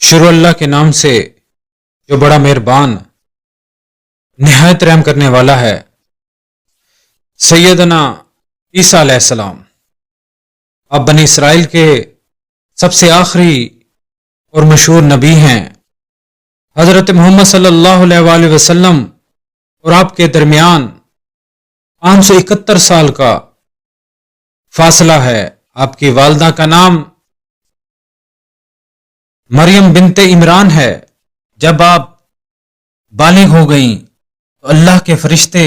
شروع اللہ کے نام سے جو بڑا مہربان نہایت رحم کرنے والا ہے۔ سیدنا عیسیٰ علیہ السلام آپ بنی اسرائیل کے سب سے آخری اور مشہور نبی ہیں۔ حضرت محمد صلی اللہ علیہ وآلہ وسلم اور آپ کے درمیان 571 سال کا فاصلہ ہے۔ آپ کی والدہ کا نام مریم بنت عمران ہے۔ جب آپ بالغ ہو گئیں تو اللہ کے فرشتے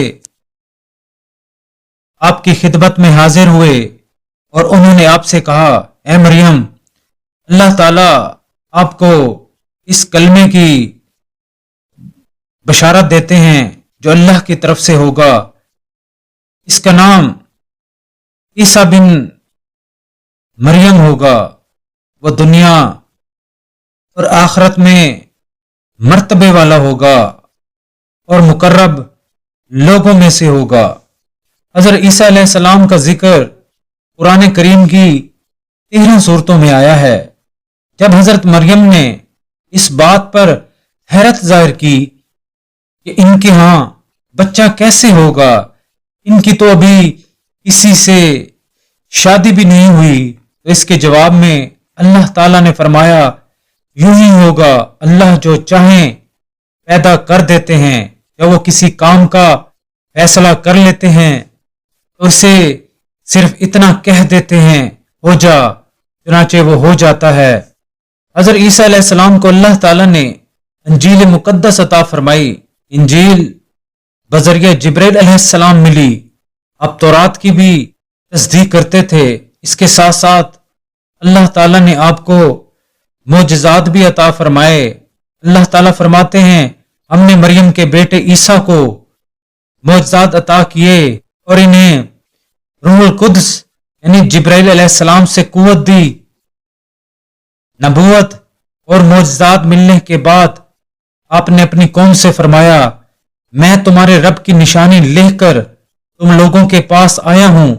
آپ کی خدمت میں حاضر ہوئے اور انہوں نے آپ سے کہا، اے مریم، اللہ تعالیٰ آپ کو اس کلمے کی بشارت دیتے ہیں جو اللہ کی طرف سے ہوگا۔ اس کا نام عیسیٰ بن مریم ہوگا۔ وہ دنیا اور آخرت میں مرتبے والا ہوگا اور مقرب لوگوں میں سے ہوگا۔ حضرت عیسیٰ علیہ السلام کا ذکر قرآن کریم کی 13 سورتوں میں آیا ہے۔ جب حضرت مریم نے اس بات پر حیرت ظاہر کی کہ ان کے ہاں بچہ کیسے ہوگا، ان کی تو ابھی کسی سے شادی بھی نہیں ہوئی، تو اس کے جواب میں اللہ تعالیٰ نے فرمایا، یوں ہی ہوگا، اللہ جو چاہیں پیدا کر دیتے ہیں۔ جب وہ کسی کام کا فیصلہ کر لیتے ہیں تو اسے صرف اتنا کہہ دیتے ہیں، ہو جا، چنانچہ وہ ہو جاتا ہے۔ حضرت عیسیٰ علیہ السلام کو اللہ تعالیٰ نے انجیل مقدس عطا فرمائی۔ انجیل بذریعہ جبرائیل علیہ السلام ملی۔ آپ تورات کی بھی تصدیق کرتے تھے۔ اس کے ساتھ ساتھ اللہ تعالیٰ نے آپ کو معجزات بھی عطا فرمائے۔ اللہ تعالیٰ فرماتے ہیں، ہم نے مریم کے بیٹے عیسیٰ کو معجزات عطا کیے اور انہیں روح القدس یعنی جبرائیل علیہ السلام سے قوت دی۔ نبوت اور معجزات ملنے کے بعد آپ نے اپنی قوم سے فرمایا، میں تمہارے رب کی نشانی لے کر تم لوگوں کے پاس آیا ہوں۔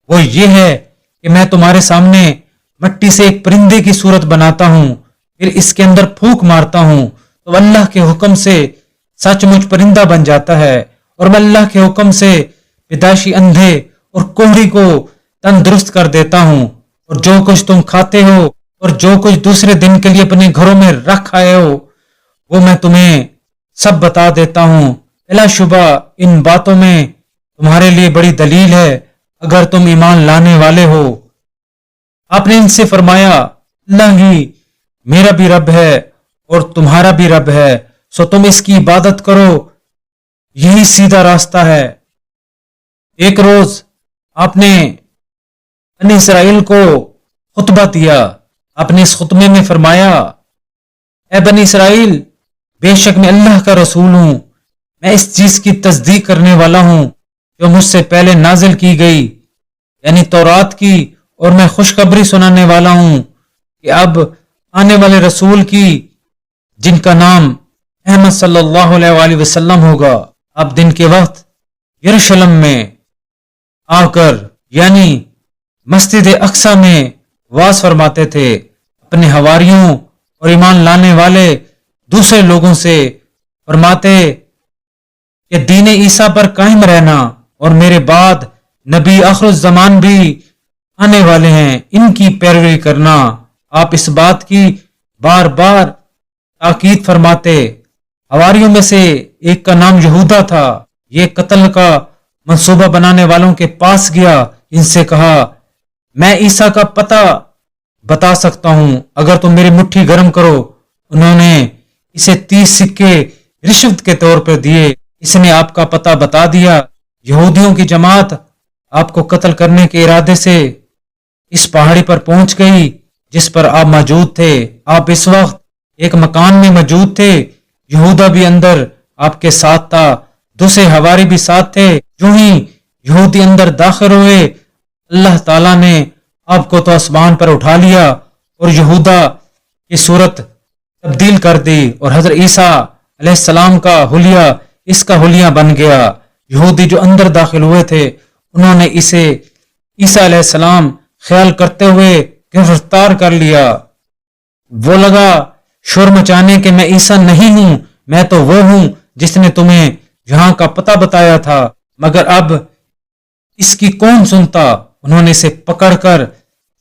وہ یہ ہے کہ میں تمہارے سامنے مٹی سے ایک پرندے کی صورت بناتا ہوں، پھر اس کے اندر پھونک مارتا ہوں تو اللہ کے حکم سے سچ مچ پرندہ بن جاتا ہے، اور میں اللہ کے حکم سے پیدائشی اندھے اور کوہری کو تندرست کر دیتا ہوں، اور جو کچھ تم کھاتے ہو اور جو کچھ دوسرے دن کے لیے اپنے گھروں میں رکھ آئے ہو وہ میں تمہیں سب بتا دیتا ہوں۔ بلا شبہ ان باتوں میں تمہارے لیے بڑی دلیل ہے اگر تم ایمان لانے والے ہو۔ آپ نے ان سے فرمایا، اللہ ہی میرا بھی رب ہے اور تمہارا بھی رب ہے، سو تم اس کی عبادت کرو، یہی سیدھا راستہ ہے۔ ایک روز آپ نے بنی اسرائیل کو خطبہ دیا۔ آپ نے اس خطبے میں فرمایا، اے بنی اسرائیل، بے شک میں اللہ کا رسول ہوں، میں اس چیز کی تصدیق کرنے والا ہوں جو مجھ سے پہلے نازل کی گئی یعنی تورات کی، اور میں خوشخبری سنانے والا ہوں کہ اب آنے والے رسول کی جن کا نام احمد صلی اللہ علیہ وآلہ وسلم ہوگا۔ اب دن کے وقت یروشلم میں آ کر یعنی مسجد اقصی میں واز فرماتے تھے، اپنے حواریوں اور ایمان لانے والے دوسرے لوگوں سے فرماتے کہ دین عیسیٰ پر قائم رہنا، اور میرے بعد نبی آخر الزمان بھی آنے والے ہیں، ان کی پیروی کرنا۔ آپ اس بات کی بار بار تاکید فرماتے۔ حواریوں میں سے ایک کا نام یہودا تھا۔ یہ قتل کا منصوبہ بنانے والوں کے پاس گیا، ان سے کہا، میں عیسیٰ کا پتہ بتا سکتا ہوں اگر تم میری مٹھی گرم کرو۔ انہوں نے اسے 30 سکے رشوت کے طور پر دیے۔ اس نے آپ کا پتہ بتا دیا۔ یہودیوں کی جماعت آپ کو قتل کرنے کے ارادے سے اس پہاڑی پر پہنچ گئی جس پر آپ موجود تھے۔ آپ اس وقت ایک مکان میں موجود تھے، یہودا بھی اندر آپ کے ساتھ تھا، دوسرے حواری بھی ساتھ تھے۔ جو ہی یہودی اندر داخل ہوئے، اللہ تعالیٰ نے آپ کو تو آسمان پر اٹھا لیا اور یہودا کی صورت تبدیل کر دی، اور حضرت عیسیٰ علیہ السلام کا حلیہ اس کا حلیہ بن گیا۔ یہودی جو اندر داخل ہوئے تھے انہوں نے اسے عیسیٰ علیہ السلام خیال کرتے ہوئے گرفتار کر لیا۔ وہ لگا شور مچانے کہ میں عیسیٰ نہیں ہوں، میں تو وہ ہوں جس نے تمہیں یہاں کا پتہ بتایا تھا، مگر اب اس کی کون سنتا؟ انہوں نے اسے پکڑ کر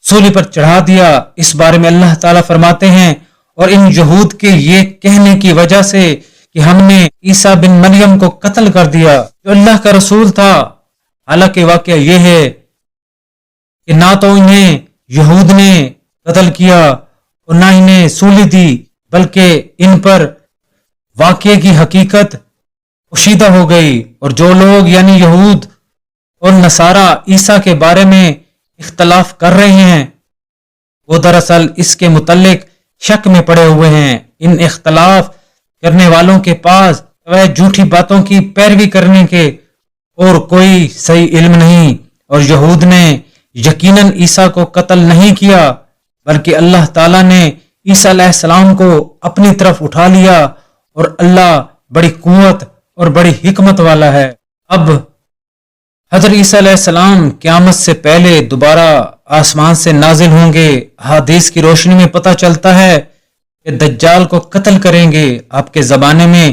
سولی پر چڑھا دیا۔ اس بارے میں اللہ تعالیٰ فرماتے ہیں، اور ان یہود کے یہ کہنے کی وجہ سے کہ ہم نے عیسیٰ بن مریم کو قتل کر دیا جو اللہ کا رسول تھا، حالانکہ واقعہ یہ ہے کہ نہ تو انہیں یہود نے قتل کیا اور نہ انہیں سولی دی، بلکہ ان پر واقعے کی حقیقت پوشیدہ ہو گئی، اور جو لوگ یعنی یہود اور نصارہ عیسیٰ کے بارے میں اختلاف کر رہے ہیں وہ دراصل اس کے متعلق شک میں پڑے ہوئے ہیں۔ ان اختلاف کرنے والوں کے پاس سوائے جھوٹی باتوں کی پیروی کرنے کے اور کوئی صحیح علم نہیں، اور یہود نے یقیناً عیسیٰ کو قتل نہیں کیا بلکہ اللہ تعالیٰ نے عیسیٰ علیہ السلام کو اپنی طرف اٹھا لیا، اور اللہ بڑی قوت اور بڑی حکمت والا ہے۔ اب حضرت عیسیٰ علیہ السلام قیامت سے پہلے دوبارہ آسمان سے نازل ہوں گے۔ حدیث کی روشنی میں پتہ چلتا ہے کہ دجال کو قتل کریں گے، آپ کے زمانے میں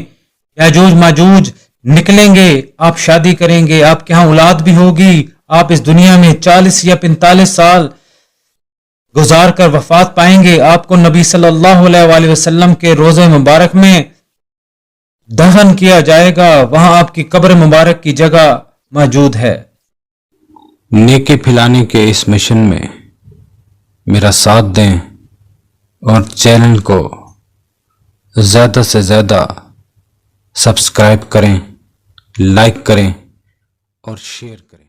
یاجوج ماجوج نکلیں گے، آپ شادی کریں گے، آپ کے ہاں اولاد بھی ہوگی، آپ اس دنیا میں 40 یا 45 سال گزار کر وفات پائیں گے، آپ کو نبی صلی اللہ علیہ وآلہ وسلم کے روضہ مبارک میں دفن کیا جائے گا، وہاں آپ کی قبر مبارک کی جگہ موجود ہے۔ نیکی پھیلانے کے اس مشن میں میرا ساتھ دیں اور چینل کو زیادہ سے زیادہ سبسکرائب کریں، لائک کریں اور شیئر کریں۔